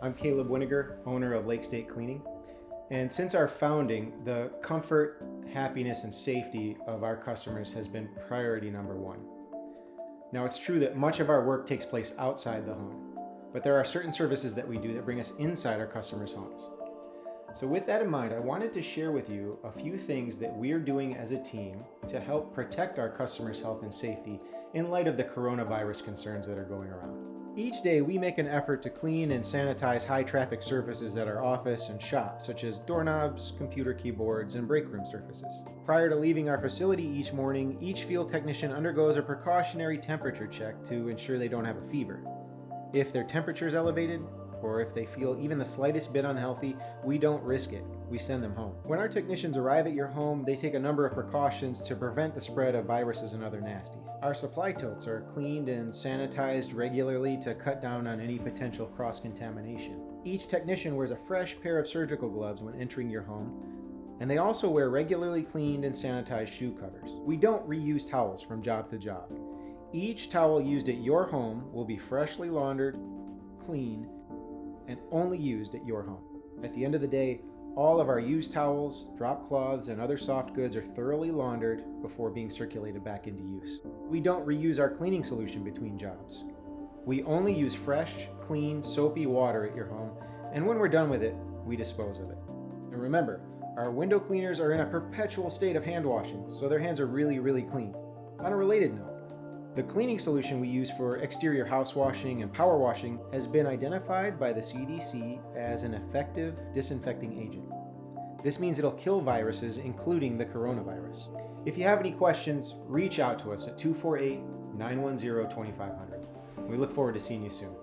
I'm Caleb Winiger, owner of Lake State Cleaning. And since our founding, the comfort, happiness, and safety of our customers has been priority number one. Now, it's true that much of our work takes place outside the home, but there are certain services that we do that bring us inside our customers' homes. So with that in mind, I wanted to share with you a few things that we're doing as a team to help protect our customers' health and safety in light of the coronavirus concerns that are going around. Each day, we make an effort to clean and sanitize high-traffic surfaces at our office and shop, such as doorknobs, computer keyboards, and break room surfaces. Prior to leaving our facility each morning, each field technician undergoes a precautionary temperature check to ensure they don't have a fever. If their temperature is elevated, or if they feel even the slightest bit unhealthy, we don't risk it. We send them home. When our technicians arrive at your home, they take a number of precautions to prevent the spread of viruses and other nasties. Our supply totes are cleaned and sanitized regularly to cut down on any potential cross-contamination. Each technician wears a fresh pair of surgical gloves when entering your home, and they also wear regularly cleaned and sanitized shoe covers. We don't reuse towels from job to job. Each towel used at your home will be freshly laundered, cleaned, and only used at your home. At the end of the day, all of our used towels, drop cloths, and other soft goods are thoroughly laundered before being circulated back into use. We don't reuse our cleaning solution between jobs. We only use fresh, clean, soapy water at your home, and when we're done with it, we dispose of it. And remember, our window cleaners are in a perpetual state of hand washing, so their hands are really clean. On a related note, the cleaning solution we use for exterior house washing and power washing has been identified by the CDC as an effective disinfecting agent. This means it'll kill viruses, including the coronavirus. If you have any questions, reach out to us at 248-910-2500. We look forward to seeing you soon.